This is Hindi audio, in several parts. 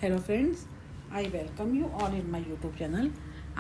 Hello friends, I welcome you all in my YouTube channel.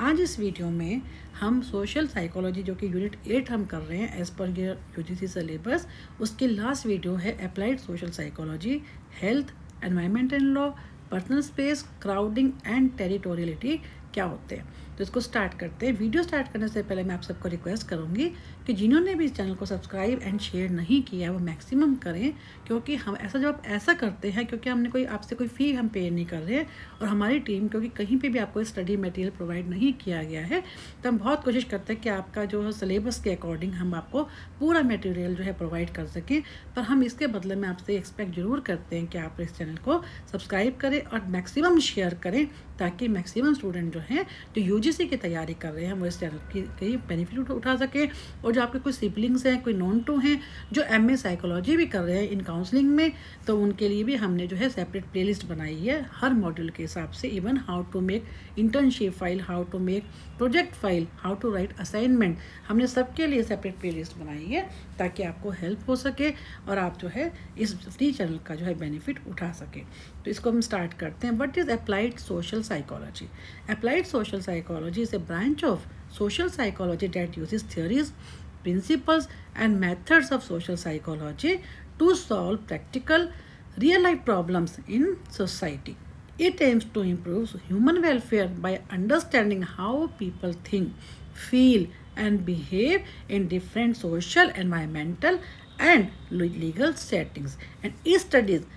आज इस वीडियो में हम सोशल साइकोलॉजी जो कि यूनिट 8 हम कर रहे हैं एज़ पर यूजीसी सिलेबस, उसकी लास्ट वीडियो है applied social psychology, health, environment and law, personal space, crowding and territoriality क्या होते हैं। तो इसको स्टार्ट करते हैं। वीडियो स्टार्ट करने से पहले मैं आप सबको रिक्वेस्ट करूंगी कि जिन्होंने भी इस चैनल को सब्सक्राइब एंड शेयर नहीं किया है वो मैक्सिमम करें, क्योंकि हम जब आप ऐसा करते हैं क्योंकि हमने कोई आपसे कोई फ़ी हम पे नहीं कर रहे हैं और हमारी टीम क्योंकि कहीं पे भी आपको स्टडी मटेरियल प्रोवाइड नहीं किया गया है, तो हम बहुत कोशिश करते हैं कि आपका जो है सिलेबस के अकॉर्डिंग हम आपको पूरा मटेरियल जो है प्रोवाइड कर सकें। पर हम इसके बदले में आपसे एक्सपेक्ट ज़रूर करते हैं कि आप इस चैनल को सब्सक्राइब करें और मैक्सिमम शेयर करें, ताकि मैक्सिमम स्टूडेंट जो हैं जो यूजीसी की तैयारी कर रहे हैं वो इस चैनल की बेनिफिट उठा सकें। और जो आपके कोई सिबलिंग्स हैं, कोई नॉन टू हैं जो एमए साइकोलॉजी भी कर रहे हैं इन काउंसलिंग में, तो उनके लिए भी हमने जो है सेपरेट प्लेलिस्ट बनाई है हर मॉड्यूल के हिसाब से। Even how to make internship file, how to make project file, how to write assignment, हमने सबके लिए सेपरेट प्लेलिस्ट बनाई है ताकि आपको हेल्प हो सके और आप जो है इस फ्री चैनल का जो है बेनिफिट उठा सके। तो इसको हम स्टार्ट करते हैं। What is applied social psychology? Applied social psychology is a branch of social psychology that uses theories, principles, and methods of social psychology to solve practical, real-life problems in society. It aims to improve human welfare by understanding how people think, feel, and behave in different social, environmental, and legal settings. And it studies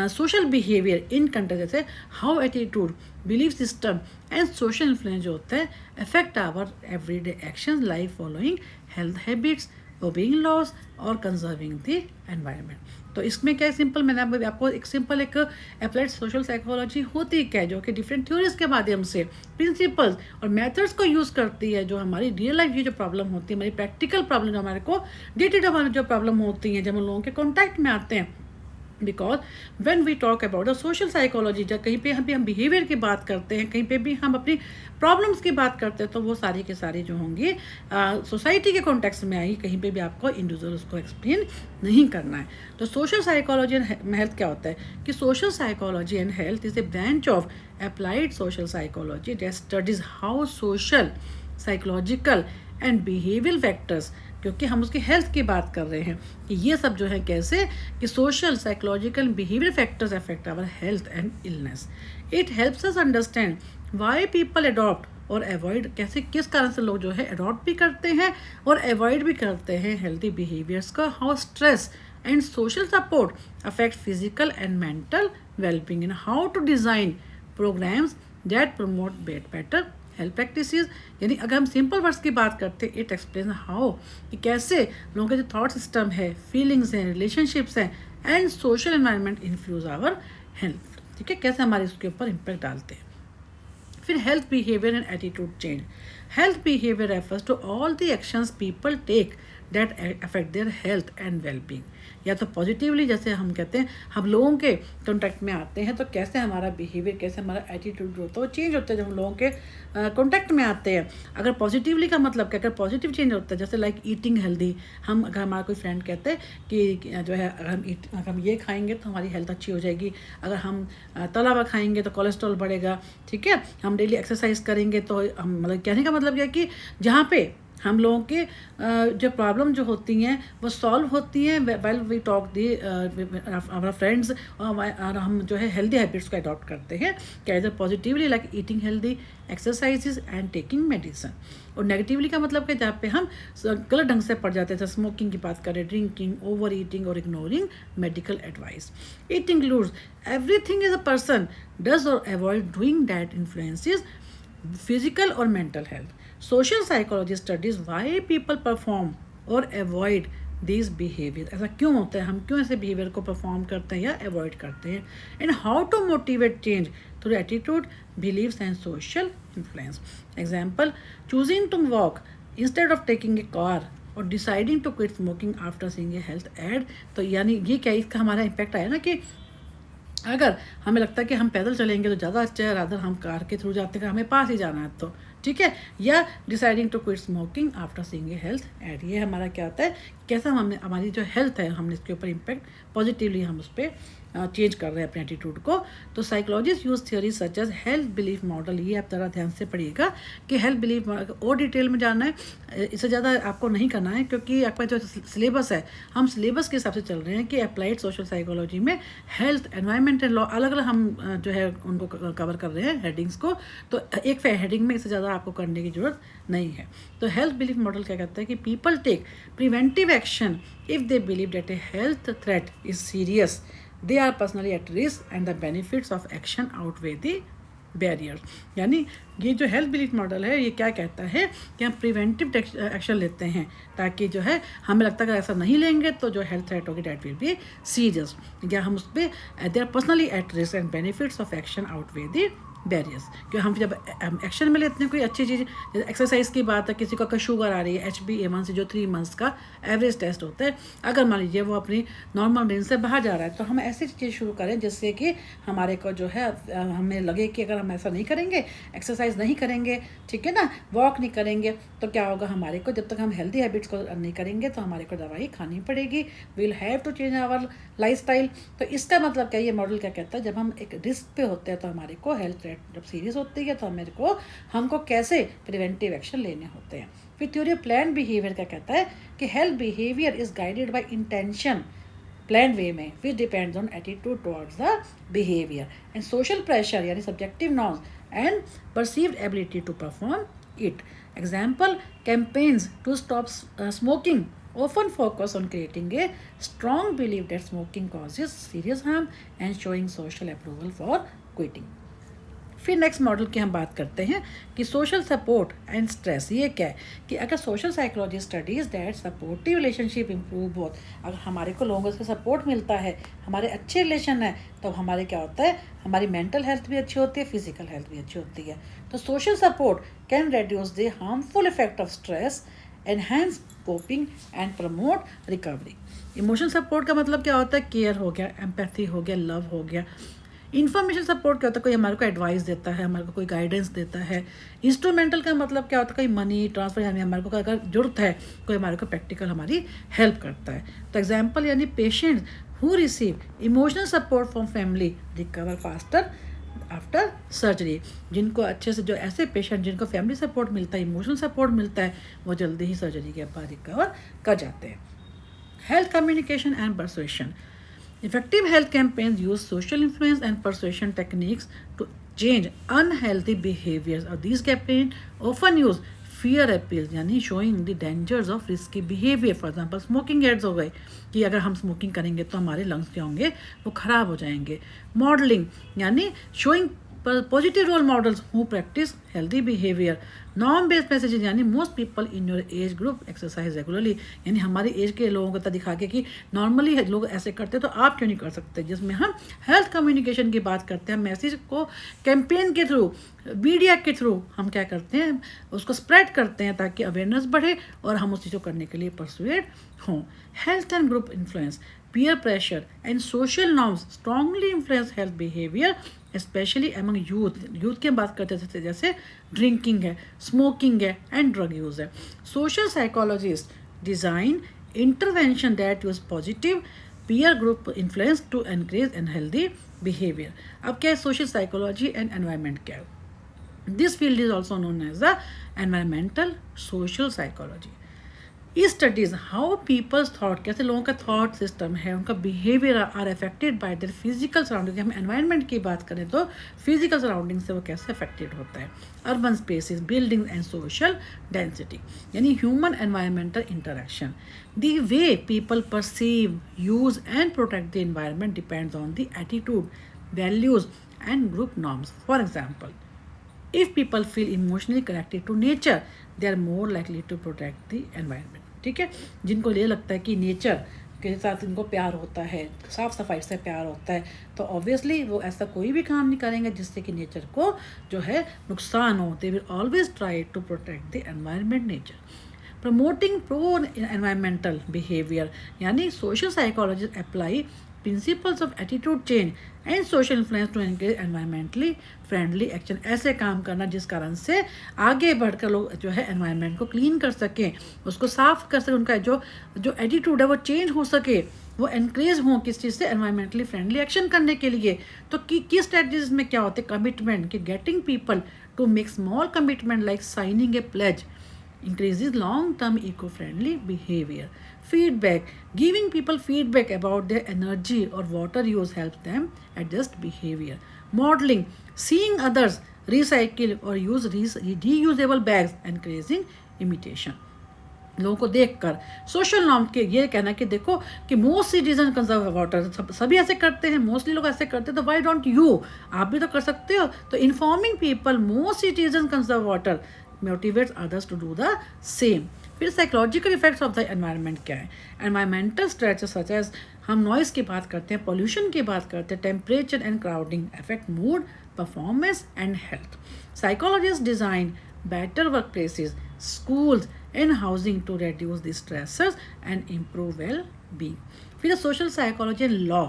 social behaviour in context, जैसे how attitude, belief system and social influence जो होता है affect our everyday actions like following health habits, obeying laws और कंजर्विंग द एनवायरनमेंट। तो इसमें क्या है, सिंपल मैंने आपको एक सिंपल एक अप्लाइड सोशल साइकोलॉजी होती क्या है, जो कि डिफरेंट थ्योरीज के माध्यम से प्रिंसिपल्स और मेथड्स को यूज़ करती है, जो हमारी रियल लाइफ की जो प्रॉब्लम होती है, हमारी प्रैक्टिकल प्रॉब्लम जो हमारे को डे टू डे हमारी जो प्रॉब्लम होती हैं जब हम लोगों के कॉन्टैक्ट में आते हैं। Because when we talk about the social psychology, जब कहीं पे हम बिहेवियर की बात करते हैं, कहीं पे भी हम अपनी प्रॉब्लम्स की बात करते हैं, तो वो सारी के सारी जो होंगी सोसाइटी के कॉन्टेक्स्ट में आएगी, कहीं पे भी आपको इंडिविजुअल उसको एक्सप्लेन नहीं करना है। तो सोशल साइकोलॉजी एंड हेल्थ क्या होता है कि social psychology and health is a branch of applied social psychology that studies how social, psychological and behavioural factors, क्योंकि हम उसकी हेल्थ की बात कर रहे हैं कि ये सब जो है कैसे कि social, psychological, behaviour factors affect our health and illness. It helps us understand why people adopt और अवॉइड, कैसे किस कारण से लोग जो है अडॉप्ट भी करते हैं और अवॉइड भी करते हैं हेल्थी बिहेवियर्स का, how stress and social support affect physical and mental wellbeing, and how to design programmes that promote better health practices. यानी अगर हम सिंपल वर्ड्स की बात करते हैं, इट एक्सप्लेन हाउ कि कैसे लोगों का जो थॉट सिस्टम है, फीलिंग्स हैं, रिलेशनशिप्स हैं and social environment influence our health. ठीक है, कैसे हमारे उसके ऊपर इम्पैक्ट डालते हैं। फिर health behaviour and attitude change. Health behaviour refers to all the actions people take that affect their health and wellbeing. या तो पॉजिटिवली, जैसे हम कहते हैं हम लोगों के कॉन्टैक्ट में आते हैं तो कैसे हमारा बिहेवियर, कैसे हमारा एटीट्यूड जो होता है वो चेंज होता है जब हम लोगों के कॉन्टैक्ट में आते हैं। अगर पॉजिटिवली का मतलब क्या, अगर पॉजिटिव चेंज होता है, जैसे लाइक ईटिंग हेल्दी, हम अगर हमारा कोई फ्रेंड कहते हैं कि जो है अगर हम ये खाएंगे तो हमारी हेल्थ अच्छी हो जाएगी, अगर हम तला हुआ खाएंगे तो कोलेस्ट्रॉल बढ़ेगा, ठीक है, हम डेली एक्सरसाइज करेंगे तो हम, मतलब कहने का मतलब क्या है कि जहाँ पे हम लोगों के जो प्रॉब्लम जो होती हैं वो सॉल्व होती हैं वेल वी टॉक दी हमारा फ्रेंड्स, और हम जो है हेल्दी हैबिट्स को अडॉप्ट करते हैं, क्या इधर positively like eating healthy, exercises and taking medicine. और नेगेटिवली का मतलब कि जहाँ पे हम गलत ढंग से पड़ जाते हैं, जैसे स्मोकिंग की बात करें, ड्रिंकिंग, ओवर ईटिंग और ignoring medical advice. It includes everything as a person does और avoid doing that influences physical और mental health. Social psychology studies why people perform और अवॉइड दिस बिहेवियर। ऐसा क्यों होता है, हम क्यों ऐसे बिहेवियर को परफॉर्म करते हैं या अवॉइड करते हैं, and how to motivate change through attitude, beliefs and social influence. Example, choosing to walk instead of taking a car और deciding to quit smoking after seeing a health ad. तो यानी ये क्या, इसका हमारा इम्पैक्ट आया ना कि अगर हमें लगता है कि हम पैदल चलेंगे तो ज़्यादा अच्छा है, रादर हम कार के थ्रू जाते हैं, हमें पास ही जाना है तो ठीक है, या deciding to quit smoking after seeing a health ad. ये हमारा क्या होता है, कैसा हमने हमारी जो हेल्थ है हमने इसके ऊपर इम्पैक्ट पॉजिटिवली हम उस पर चेंज कर रहे हैं अपने एटीट्यूड को। तो psychologist use theory such as health belief model, ये आप ज़रा ध्यान से पढ़िएगा कि हेल्थ बिलीफ और डिटेल में जानना है, इससे ज़्यादा आपको नहीं करना है, क्योंकि आपका जो सिलेबस है हम सिलेबस के हिसाब से चल रहे हैं कि अप्लाइड सोशल साइकोलॉजी में हेल्थ, एनवायरमेंट एंड लॉ अलग अलग हम जो है उनको कवर कर रहे हैं हेडिंग्स को। तो एक हेडिंग में इससे ज़्यादा आपको करने की ज़रूरत नहीं है। तो हेल्थ बिलीफ मॉडल क्या कहता है कि people take preventive action if they believe that a health threat is serious, they are personally at risk and the benefits of action outweigh the barrier. यानी ये जो हेल्थ बिलीफ मॉडल है ये क्या कहता है कि हम प्रिवेंटिव एक्शन लेते हैं, ताकि जो है हमें लगता है अगर ऐसा नहीं लेंगे तो जो हेल्थ थ्रेट होगी डेट विल बी सीरियस, या हम उस पर they are personally at risk and benefits of action outweigh the barriers. क्योंकि हम जब एक्शन में लेते हैं कोई अच्छी चीज़, एक्सरसाइज की बात है, किसी को अगर शुगर आ रही है HbA1c जो 3 मंथ्स का एवरेज टेस्ट होता है, अगर मान लीजिए वो अपनी नॉर्मल रेंज से बाहर जा रहा है, तो हम ऐसी चीज़ शुरू करें जिससे कि हमारे को जो है हमें लगे कि अगर हम ऐसा नहीं करेंगे, एक्सरसाइज नहीं करेंगे, ठीक है ना, वॉक नहीं करेंगे, तो क्या होगा हमारे को, जब तक हम हेल्दी हैबिट्स को नहीं करेंगे तो हमारे को दवाई खानी पड़ेगी, will have to change our lifestyle. तो इसका मतलब क्या, ये मॉडल क्या कहता है, जब हम एक रिस्क पे होते हैं तो हमारे को हेल्थ जब सीरियस होती है तो हमको कैसे प्रिवेंटिव एक्शन लेने होते हैं। फिर थ्योरी ऑफ प्लान बिहेवियर क्या कहता है कि health behaviour is guided by intention plan way में, which depends on attitude towards the behaviour and social pressure यानी subjective norms and perceived ability to perform it. Example, campaigns to stop smoking often focus on creating a strong belief that smoking causes serious harm and showing social approval for quitting। फिर नेक्स्ट मॉडल की हम बात करते हैं कि सोशल सपोर्ट एंड स्ट्रेस। ये क्या है कि अगर social psychology studies that supportive relationship improve both, अगर हमारे को लोगों से सपोर्ट मिलता है, हमारे अच्छे रिलेशन है, तो हमारे क्या होता है, हमारी मेंटल हेल्थ भी अच्छी होती है, फिजिकल हेल्थ भी अच्छी होती है। तो social support can reduce the harmful effect of stress, enhance coping and promote recovery. Emotional support का मतलब क्या होता है, केयर हो गया, एम्पैथी हो गया, लव हो गया। इन्फॉर्मेशन सपोर्ट क्या होता है, कोई हमारे को एडवाइस देता है, हमारे को कोई गाइडेंस देता है। इंस्ट्रूमेंटल का मतलब क्या होता है, कोई मनी ट्रांसफर यानी हमारे को अगर जरूरत है कोई हमारे को प्रैक्टिकल हमारी हेल्प करता है। तो एग्जाम्पल यानी patients who receive emotional support from family recover faster after surgery. जिनको अच्छे से, जो ऐसे पेशेंट जिनको फैमिली सपोर्ट मिलता है, इमोशनल सपोर्ट मिलता है, वो जल्दी ही सर्जरी के बाद रिकवर कर जाते हैं। Health communication and persuasion. Effective health campaigns use social influence and persuasion techniques to change unhealthy behaviors. और these campaigns often use fear appeals यानी showing the dangers of risky behavior. For example, smoking ads हो गए कि अगर हम स्मोकिंग करेंगे तो हमारे लंग्स क्या होंगे, वो ख़राब हो जाएंगे। मॉडलिंग यानी showing positive role models who practice healthy behaviour. Norm based messages यानी most people in your age group exercise regularly, यानी हमारी एज के लोगों को दिखा के कि नॉर्मली लोग ऐसे करते तो आप क्यों नहीं कर सकते। जिसमें हम हेल्थ कम्युनिकेशन की बात करते हैं, मैसेज को कैंपेन के थ्रू, मीडिया के थ्रू हम क्या करते हैं, उसको स्प्रेड करते हैं ताकि अवेयरनेस बढ़े और हम उस चीज़ को करने के लिए परसुएड हों। Health and group influence, peer pressure and social norms strongly influence health behavior, especially among youth। Youth की हम बात करते थे जैसे ड्रिंकिंग है, स्मोकिंग है एंड ड्रग यूज है। Social psychologist design intervention that use positive peer group influence to encourage and healthy behavior। अब क्या है सोशल साइकोलॉजी एंड एनवायरनमेंट क्या है, this field is also known as the environmental social psychology. ये स्टडीज हाउ पीपल्स थॉट, कैसे लोगों का थॉट सिस्टम है, उनका behaviour are affected by their physical surrounding. हम एनवायरनमेंट की बात करें तो फिजिकल सराउंडिंग से वो कैसे अफेक्टेड होता है। Urban spaces, building and social density यानी human environmental interaction. The way people perceive, use and protect the environment depends on the attitude, values and group norms. For example, if people feel emotionally connected to nature, they are more likely to protect the environment। ठीक है, जिनको ये लगता है कि नेचर के साथ इनको प्यार होता है, साफ़ सफाई से प्यार होता है, तो ऑब्वियसली वो ऐसा कोई भी काम नहीं करेंगे जिससे कि नेचर को जो है नुकसान हो। They will always try to protect the environment, nature. Promoting pro environmental behaviour यानी social psychologist apply principles of attitude change and social influence to encourage environmentally friendly action. ऐसे काम करना जिस कारण से आगे बढ़कर लोग जो है एनवायरनमेंट को क्लीन कर सकें, उसको साफ कर सकें, उनका जो एटीट्यूड है वो चेंज हो सके, वो एनकरेज हों किस चीज़ से, एनवायरमेंटली फ्रेंडली एक्शन करने के लिए। तो की स्ट्रेटजीज में क्या होते हैं, कमिटमेंट, कि getting people to make small commitment like signing a pledge increases long-term eco-friendly behavior. Feedback, giving people feedback about their energy or water use helps them adjust behavior. Modeling, seeing others recycle or use reusable bags, encouraging imitation. लोगों को देखकर सोशल नॉर्म के ये कहना कि देखो कि मोस्ट सिटीजन कंजर्व वाटर, सभी ऐसे करते हैं, मोस्टली लोग ऐसे करते हैं, तो व्हाई डोंट यू, आप भी तो कर सकते हो। तो informing people most citizen conserve water motivates others to do the same. फिर psychological effects of the environment क्या है, एनवायरमेंटल स्ट्रेसेस सच एज हम नॉइस की बात करते हैं, पोल्यूशन की बात करते हैं, temperature and crowding affect mood, performance and health. Psychologist design better workplaces, schools and housing to reduce the stressors and improve well-being. फिर सोशल साइकोलॉजी एंड लॉ,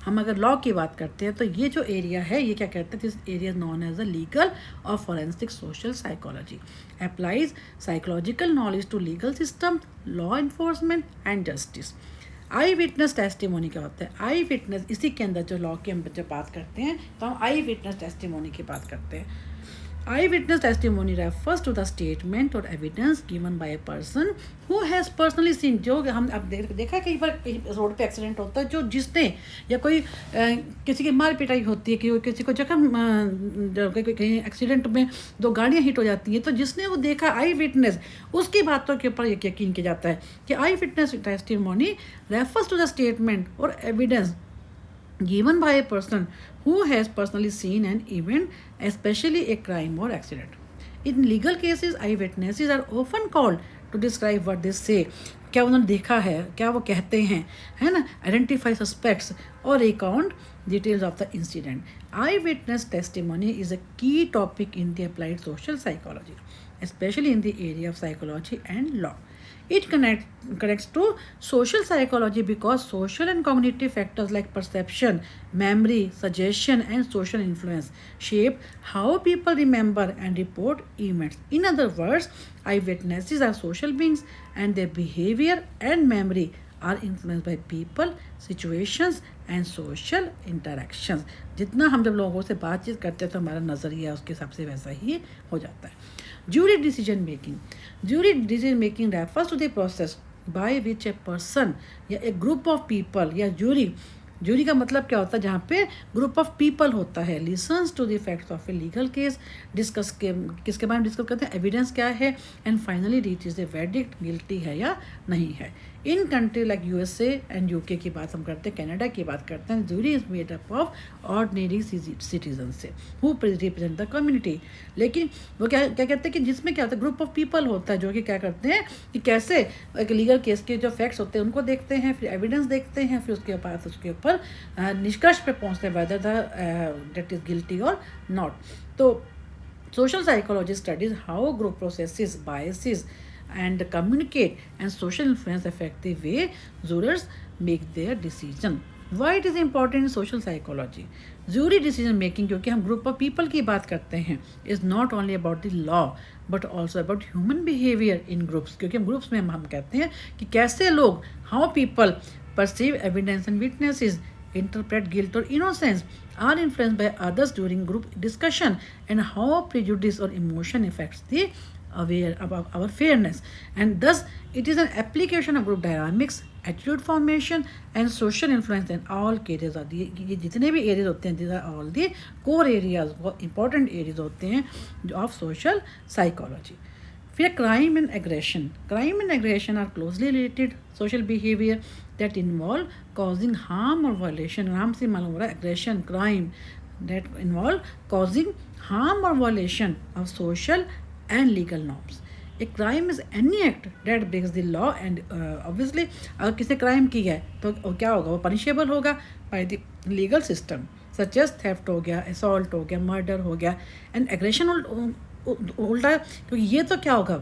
हम अगर लॉ की बात करते हैं तो ये जो एरिया है ये क्या कहते हैं, this area known as a legal और forensic social psychology, applies psychological knowledge to legal system, law enforcement and justice. Eyewitness testimony क्या होता है, आई विटनेस, इसी के अंदर जो लॉ की हम जब बात करते हैं तो हम आई विटनेस टेस्टिमोनी की बात करते हैं। Eyewitness testimony refers to the statement or evidence given by a person who has personally seen, जो हम अब देखा कई बार रोड पे एक्सीडेंट होता है, जो जिसने या कोई किसी की मार पिटाई होती है, कि किसी को जख्म, कहीं एक्सीडेंट में दो गाड़ियाँ हिट हो जाती हैं, तो जिसने वो देखा आई विटनेस, उसकी बातों के ऊपर यकीन किया जाता है कि eyewitness testimony refers to the statement और evidence given by a person who has personally seen an event, especially a crime or accident. In legal cases, eyewitnesses are often called to describe what they say. क्या उन्होंने देखा है, क्या वो कहते हैं, है ना, आइडेंटिफाई सस्पेक्ट्स और record details of the incident. Eyewitness testimony is a key topic in the applied social psychology, especially in the area of psychology and law. It connects to social psychology because social and cognitive factors like perception, memory, suggestion, and social influence shape how people remember and report events. In other words, eyewitnesses are social beings and their behavior and memory are influenced by people, situations and social interactions. जितना हम जब लोगों से बातचीत करते हैं तो हमारा नज़रिया उसके हिसाब से वैसा ही हो जाता है। Jury decision making. Jury decision making refers to the process by which a person या a group of people या jury का मतलब क्या होता है, जहाँ पे ग्रुप ऑफ पीपल होता है, listens to the facts of a legal case, discuss के किसके बारे में डिस्कस करते हैं, एविडेंस क्या है, and finally reaches the verdict, guilty है या नहीं है। In country like USA and UK की बात हम करते हैं, कनाडा की बात करते हैं, jury is made up of ordinary citizen से हु रिप्रेजेंट द कम्युनिटी। लेकिन वो क्या क्या कहते हैं कि जिसमें क्या होता है, ग्रुप ऑफ पीपल होता है जो कि क्या करते हैं कि कैसे एक लीगल केस के जो फैक्ट्स होते हैं उनको देखते हैं, फिर एविडेंस देखते हैं, फिर उसके बाद उसके ऊपर निष्कर्ष पे पहुँचते हैं whether the debt is guilty और नॉट। तो social psychology studies how group processes, biases and communicate and social influence affect the way jurors make their decision. Why it is important in social psychology? Jury decision making, क्योंकि हम group of people की बात करते हैं, is not only about the law but also about human behavior in groups. क्योंकि हम groups में हम कहते हैं कि कैसे लोग, how people perceive evidence and witnesses, interpret guilt or innocence, are influenced by others during group discussion, and how prejudice or emotion affects the aware about our fairness. And thus it is an application of group dynamics, attitude formation and social influence in all areas of the, ये जितने भी areas होते हैं, these are all the core areas, important areas होते हैं of social psychology. फिर crime and aggression, crime and aggression are closely related social behaviour that involve causing harm और वायलेशन। हार्म से मालूम हो रहा है aggression, crime that involve causing harm और violation of social and legal norms. A crime is any act that breaks the law and obviously अगर किसी क्राइम की है तो क्या होगा, वो पनिशेबल होगा by the legal system, such as theft हो गया, असॉल्ट हो गया, मर्डर हो गया। एंड एग्रेशन उल्टा, क्योंकि ये तो क्या होगा,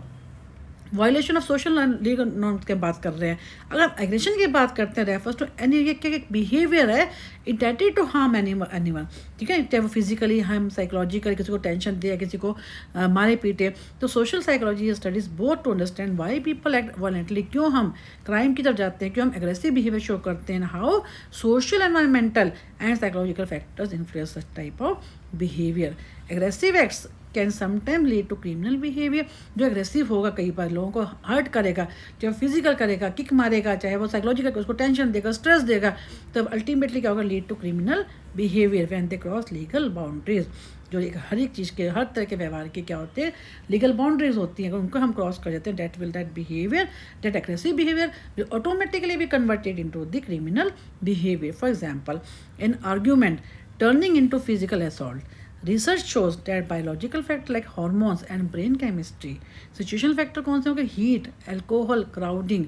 violation of social legal norms की बात कर रहे हैं। अगर हम एग्रेशन की बात करते हैं, रेफर्स टू एनी एक बिहेवियर है इंटेंडेड टू हार्म एनीवन, ठीक है, चाहे वो फिजिकली हम साइकोलॉजिकली किसी को टेंशन दे, किसी को मारे पीटे। तो social psychology studies both to understand why people act violently, क्यों हम क्राइम की तरफ जाते हैं, क्यों हम एग्रेसिव बिहेवियर शो करते हैं, how social environmental and psychological factors influence such type of behaviour. Aggressive acts can sometime lead to criminal behaviour. जो एग्रेसिव होगा कई बार लोगों को हर्ट करेगा, चाहे फिजिकल करेगा, किक मारेगा, चाहे वो साइकोलॉजिकल उसको टेंशन देगा, स्ट्रेस देगा, तब अल्टीमेटली क्या होगा, lead to criminal behaviour when they cross legal boundaries. जो हर एक चीज़ के, हर तरह के व्यवहार के क्या होते हैं, लीगल बाउंड्रीज होती हैं, अगर उनको हम क्रॉस कर देते हैं, that behaviour, that aggressive behaviour will automatically be converted into the criminal behaviour. For example, an argument turning into physical assault. Research shows that biological factors like hormones and brain chemistry, situational factor कौन से होंगे, heat, alcohol, crowding,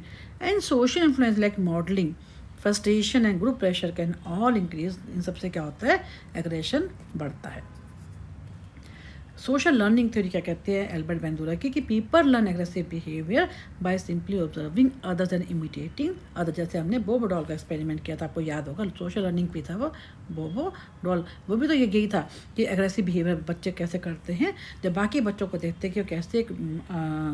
and social influence like modeling, frustration and group pressure can all increase। इन सबसे क्या होता है, aggression बढ़ता है। सोशल लर्निंग थ्योरी क्या कहते हैं एल्बर्ट बेंदूरा की, कि people learn aggressive behaviour by simply observing others and imitating other. जैसे हमने बोबो डॉल का एक्सपेरिमेंट किया था, आपको याद होगा, सोशल लर्निंग भी था वो बोबो डॉल। वो भी तो यही था कि एग्रेसिव बिहेवियर बच्चे कैसे करते हैं, जब बाकी बच्चों को देखते हैं कि वो कैसे एक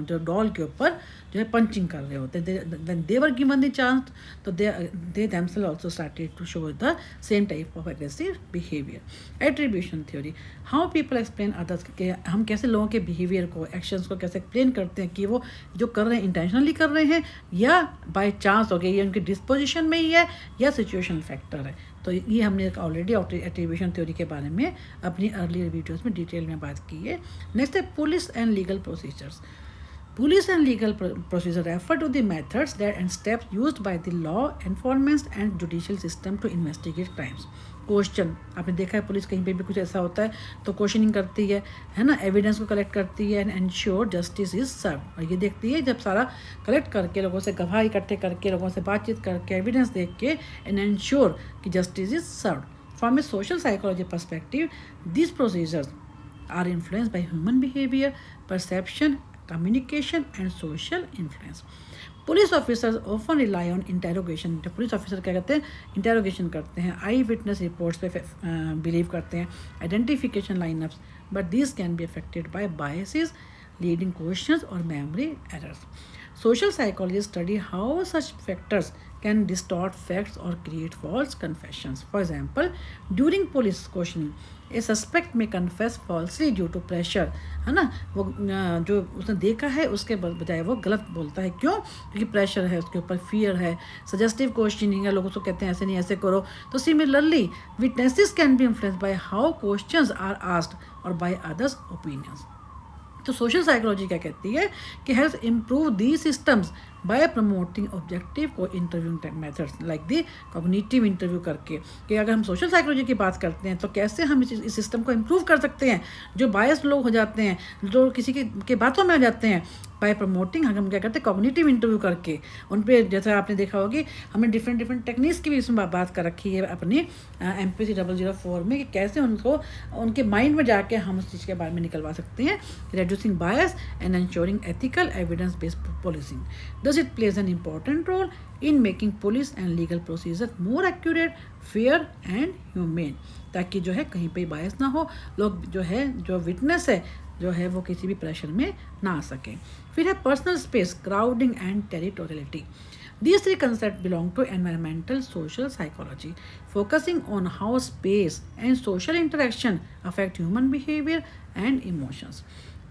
जो डॉल के ऊपर जो है पंचिंग कर रहे होते हैं, they were given the chance, तो they themselves also started to show the same type of aggressive behaviour. Attribution theory, how people explain others, कि हम कैसे लोगों के बिहेवियर को, एक्शंस को कैसे एक्सप्लेन करते हैं कि वो जो कर रहे हैं इंटेंशनली कर रहे हैं या बाय चांस हो गया, या उनकी डिस्पोजिशन में ही है या सिचुएशन फैक्टर है। तो ये हमने ऑलरेडी एट्रीब्यूशन थ्योरी के बारे में अपनी अर्ली वीडियोस में डिटेल में बात की है। नेक्स्ट है police and legal procedures. Police and legal procedure refer to the methods that and steps used by the law enforcement and judicial system to investigate crimes। Question, आपने देखा है पुलिस कहीं पे भी कुछ ऐसा होता है तो क्वेश्चनिंग करती है ना, एविडेंस को कलेक्ट करती है एंड एंश्योर जस्टिस इज सर्व। और ये देखती है जब सारा कलेक्ट करके, लोगों से गवाह इकट्ठे करके, लोगों से बातचीत करके, एविडेंस देख के एंड एंश्योर कि justice is serve. From a social psychology perspective, these procedures are influenced by human behavior, perception, communication and social influence। Police officers often rely on interrogation. जब पुलिस ऑफिसर क्या करते हैं, इंटेरोगेशन करते हैं, आई विटनेस रिपोर्ट्स पे बिलीव करते हैं, identification lineups, but this can be affected by biases, leading questions और memory errors. Social psychologists study how such factors can distort facts or create false confessions। For example, during police questioning, a suspect may confess falsely due to pressure, है ना, वो जो उसने देखा है उसके बजाय वो गलत बोलता है, क्यों, क्योंकि प्रेशर है उसके ऊपर, फियर है। सजेस्टिव क्वेश्चनिंग है, लोग उसको कहते हैं ऐसे नहीं ऐसे करो। तो similarly witnesses can be influenced by how questions are asked और बाय अदर्स ओपिनियंस। तो सोशल साइकोलॉजी क्या कहती है कि help improve the systems by promoting objective को interview methods like the cognitive interview करके, कि अगर हम सोशल साइकोलॉजी की बात करते हैं तो कैसे हम इस सिस्टम को इम्प्रूव कर सकते हैं। जो बायस्ड लोग हो जाते हैं, जो किसी के बातों में आ जाते हैं, बाय प्रमोटिंग हम क्या करते हैं, कॉग्निटिव इंटरव्यू करके उन पर, जैसा आपने देखा होगी हमने डिफरेंट टेक्निक्स की भी इसमें बात कर रखी है अपनी MPC 004 में, कि कैसे उनको उनके माइंड में जाके हम उस चीज़ के बारे में निकलवा सकते हैं। Reducing bias and ensuring ethical evidence based policing. Thus, it plays an important role in making police and legal procedure more accurate, fair and humane, ताकि जो है कहीं पे बायस ना हो, लोग जो है, जो विटनेस है जो है वो किसी भी प्रेशर में ना आ सके। फिर है personal space, crowding and territoriality. These three concepts belong to environmental social psychology, focusing on how space and social interaction affect human behavior and emotions.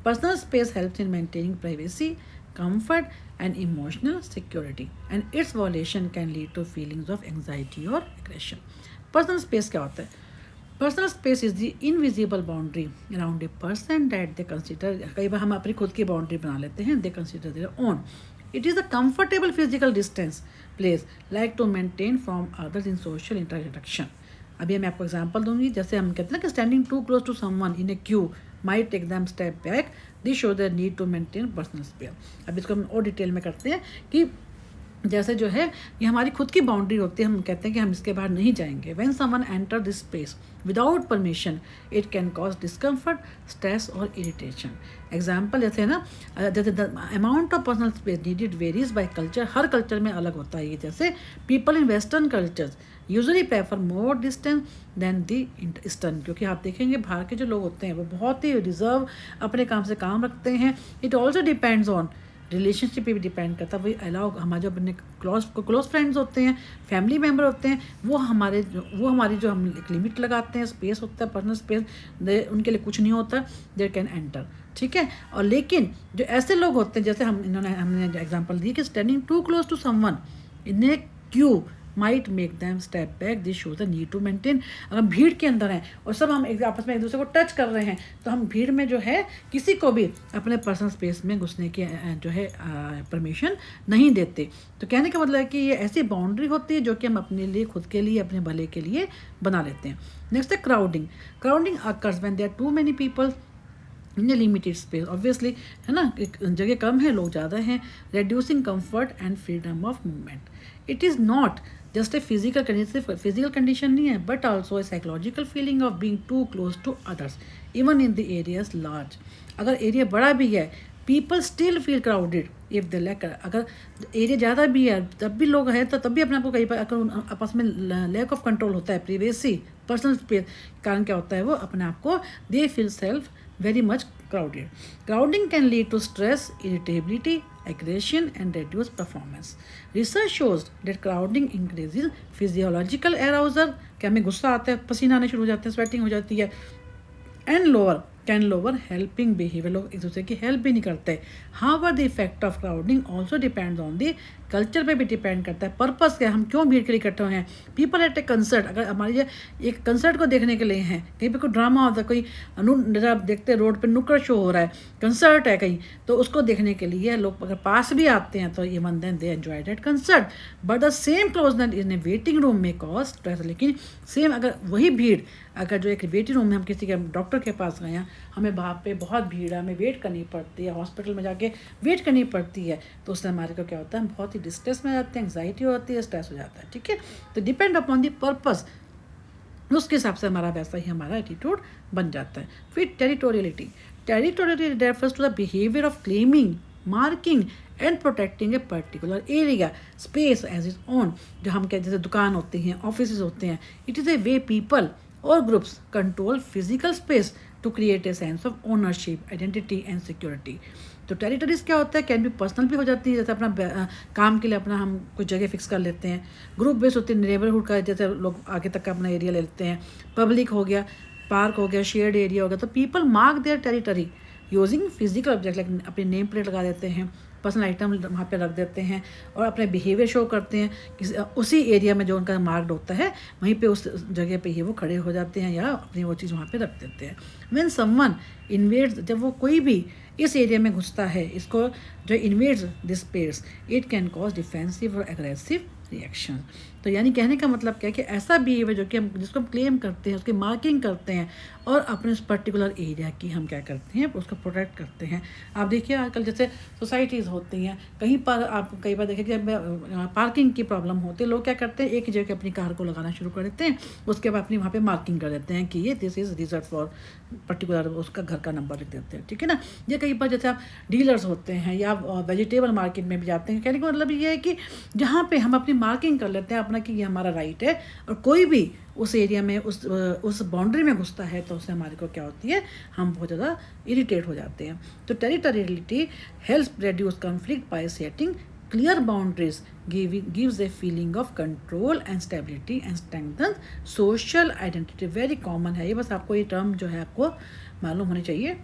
Personal space helps in maintaining privacy, comfort and emotional security, and its violation can lead to feelings of anxiety or aggression। Personal space क्या होता है? Personal space is the invisible boundary around a person that they consider, कई बार हम अपनी खुद की बाउंड्री बना लेते हैं, they consider their own। It is a comfortable physical distance place like to maintain from others in social interaction। अभी मैं आपको एग्जांपल दूंगी, जैसे हम कहते हैं ना कि standing too close to someone in a queue might take them step back, this show their need to maintain personal space। अब इसको हम और डिटेल में करते हैं कि जैसे जो है ये हमारी खुद की बाउंड्री होती है, हम कहते हैं कि हम इसके बाहर नहीं जाएंगे। When someone enter this space without permission it can cause discomfort, stress और इरिटेशन। एग्जाम्पल जैसे है ना, जैसे the amount of personal space needed varies by culture, हर कल्चर में अलग होता है ये। जैसे people in western cultures usually prefer more distance than the eastern, क्योंकि आप देखेंगे बाहर के जो लोग होते हैं वो बहुत ही रिजर्व अपने काम से काम रखते हैं। It also depends on relationship पे भी डिपेंड करता है। वही अलाउ हमारे जो अपने क्लोज फ्रेंड्स होते हैं, फैमिली मेम्बर होते हैं, वो हमारी जो हम एक लिमिट लगाते हैं, स्पेस होता है, पर्सनल स्पेस, उनके लिए कुछ नहीं होता, देयर कैन एंटर, ठीक है। और लेकिन जो ऐसे लोग होते हैं, जैसे हमने एग्जांपल दी कि standing too close to someone in a queue might make them step back, this shows the need to maintain. अगर हम भीड़ के अंदर हैं और सब हम आपस में एक दूसरे को टच कर रहे हैं, तो हम भीड़ में जो है किसी को भी अपने पर्सनल स्पेस में घुसने की जो है परमिशन नहीं देते। तो कहने का मतलब है कि ये ऐसी बाउंड्री होती है जो कि हम अपने लिए, खुद के लिए, अपने भले के लिए बना लेते हैं। नेक्स्ट है crowding. Crowding occurs when there are too many people in a limited space, obviously है ना, जगह कम है, लोग ज़्यादा हैं, reducing comfort and freedom of movement. It is not just a physical condition नहीं है, but also a psychological feeling of being too close to others, even in the areas large. अगर एरिया बड़ा भी है, people still feel crowded if they lack, अगर एरिया ज़्यादा भी है तब भी लोग हैं, तो तब भी अपने आप को कहीं पर अगर आपस में लैक ऑफ कंट्रोल होता है, प्रिवेसी, पर्सनल स्पेस, कारण क्या होता है, वो अपने आप को they feel self very much crowded. Crowding can lead to stress, irritability, aggression, and reduced performance. Research shows that crowding increases physiological arousal, कि हमें गुस्सा आता है, पसीना आने शुरू हो जाते हैं, स्वेटिंग हो जाती है, and can lower helping behaviour, लोग एक दूसरे की हेल्प भी नहीं करते। However the effect of crowding also depends on the culture पे भी डिपेंड करता है, पर्पस क्या, हम क्यों भीड़ के लिए इकट्ठे हुए हैं। पीपल एट ए कंसर्ट, अगर हमारी ये एक कंसर्ट को देखने के लिए हैं, कहीं पे कोई ड्रामा होता है, कोई जैसा आप देखते हैं रोड पे नुक्कड़ शो हो रहा है, कंसर्ट है कहीं, तो उसको देखने के लिए लोग अगर पास भी आते हैं तो even then they enjoy that concert. But the same closeness in a waiting room में कॉज स्ट्रेस, लेकिन सेम अगर वही भीड़ अगर जो एक वेटिंग रूम में हम किसी के डॉक्टर के पास गए हैं, हमें वहाँ पे बहुत भीड़ है, हमें वेट करनी पड़ती है, हॉस्पिटल में जाके वेट करनी पड़ती है, तो उससे हमारे को क्या होता है, हम बहुत ही डिस्ट्रेस में जाते हैं, एंग्जाइटी होती है, स्ट्रेस हो जाता है, ठीक है। तो डिपेंड अपॉन द पर्पस, उसके हिसाब से हमारा वैसा ही हमारा एटीट्यूड बन जाता है। फिर territoriality refers to the behaviour of claiming, marking and protecting a particular area space as is own. जो हम कहते, जैसे दुकान होती हैं, ऑफिस होते हैं, it is a way people और groups control physical space to create a sense of ownership, identity and security. तो टेरिटरीज क्या होता है, कैन भी पर्सनल भी हो जाती है, जैसे अपना काम के लिए अपना हम कुछ जगह फिक्स कर लेते हैं। ग्रुप बेस होती है, नेबरहुड का, जैसे लोग आगे तक का अपना एरिया ले लेते हैं। पब्लिक हो गया, पार्क हो गया, शेयर्ड एरिया हो गया। तो people mark their territory using physical object, like अपनी नेम प्लेट लगा देते हैं, पर्सनल आइटम वहाँ पे रख देते हैं और अपने बिहेवियर शो करते हैं। उसी एरिया में जो उनका मार्क्ड होता है वहीं पे उस जगह पे ही वो खड़े हो जाते हैं या अपनी वो चीज़ वहाँ पे रख देते हैं। व्हेन समवन इन्वेड्स, जब वो कोई भी इस एरिया में घुसता है, इसको जो invades this space, it can cause defensive और एग्रेसिव रिएक्शन। तो यानी कहने का मतलब क्या है कि ऐसा बिहेवियर जो कि हम जिसको हम क्लेम करते हैं, उसकी मार्किंग करते हैं और अपने उस पर्टिकुलर एरिया की हम क्या करते हैं, उसको प्रोटेक्ट करते हैं। आप देखिए आजकल जैसे सोसाइटीज़ होती हैं, कहीं पर आप कई बार देखिए जब पार्किंग की प्रॉब्लम होती है, लोग क्या करते हैं, एक ही जगह अपनी कार को लगाना शुरू कर देते हैं, उसके बाद अपनी वहाँ पे मार्किंग कर देते हैं कि ये this is reserve for particular, उसका घर का नंबर लिख देते हैं, ठीक है ना। ये कई बार जैसे आप डीलर्स होते हैं या वेजिटेबल मार्केट में भी जाते हैं, कहने का मतलब ये है कि जहाँ पे हम अपनी मार्किंग कर लेते हैं अपना कि ये हमारा राइट है, और कोई भी उस एरिया में उस बाउंड्री में घुसता है तो उससे हमारे को क्या होती है, हम बहुत ज़्यादा इरिटेट हो जाते हैं। तो territoriality helps reduce conflict bye setting clear boundaries, gives a feeling of control and stability and strengthens social identity। Very common है ये, बस आपको ये टर्म जो है आपको मालूम होनी चाहिए।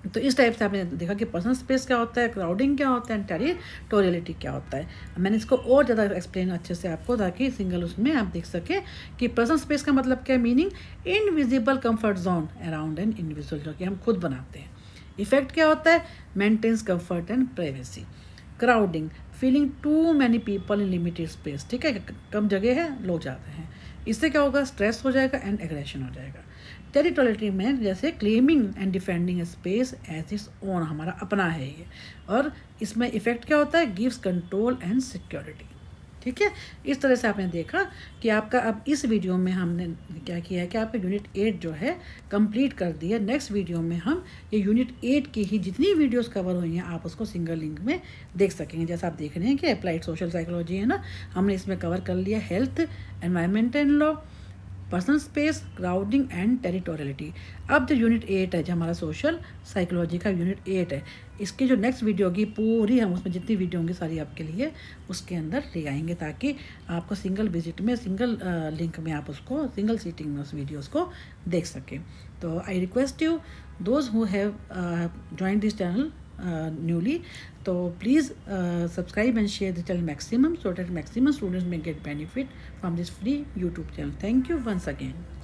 तो इस टाइप से आपने देखा कि पर्सनल स्पेस क्या होता है, क्राउडिंग क्या होता है, टेरिटोरियलिटी क्या होता है। मैंने इसको और ज़्यादा एक्सप्लेन अच्छे से आपको, ताकि सिंगल उसमें आप देख सकें कि पर्सनल स्पेस का मतलब क्या है, meaning invisible comfort zone around an individual, जो कि हम खुद बनाते हैं। इफेक्ट क्या होता है, maintains comfort and privacy. Crowding, feeling too many people in limited space, ठीक है, कम जगह है, लोग ज़्यादा हैं। इससे क्या होगा, स्ट्रेस हो जाएगा एंड एग्रेशन हो जाएगा। टेरिटोरियलिटी में जैसे claiming and defending space as its own, हमारा अपना है ये। और इसमें इफेक्ट क्या होता है, गिव्स कंट्रोल एंड सिक्योरिटी। ठीक है, इस तरह से आपने देखा कि आपका अब इस वीडियो में हमने क्या किया है कि आपका यूनिट 8 जो है कंप्लीट कर दिया। नेक्स्ट वीडियो में हम ये यूनिट 8 की ही जितनी वीडियोस कवर हुई हैं आप उसको सिंगल लिंक में देख सकेंगे। जैसा आप देख रहे हैं कि अप्लाइड सोशल साइकोलॉजी है ना, हमने इसमें कवर कर लिया health, environment and law, personal space, crowding and territoriality. अब जो यूनिट 8 है, जो हमारा सोशल साइकोलॉजी का यूनिट 8 है, इसकी जो नेक्स्ट वीडियो होगी पूरी हम उसमें जितनी वीडियो होंगी सारी आपके लिए उसके अंदर ले आएंगे, ताकि आपको सिंगल विजिट में, सिंगल लिंक में आप उसको सिंगल सीटिंग में उस वीडियोस को देख सकें। तो I request you those who have join this channel newly, so please subscribe and share the channel maximum so that maximum students may get benefit from this free YouTube channel. Thank you once again.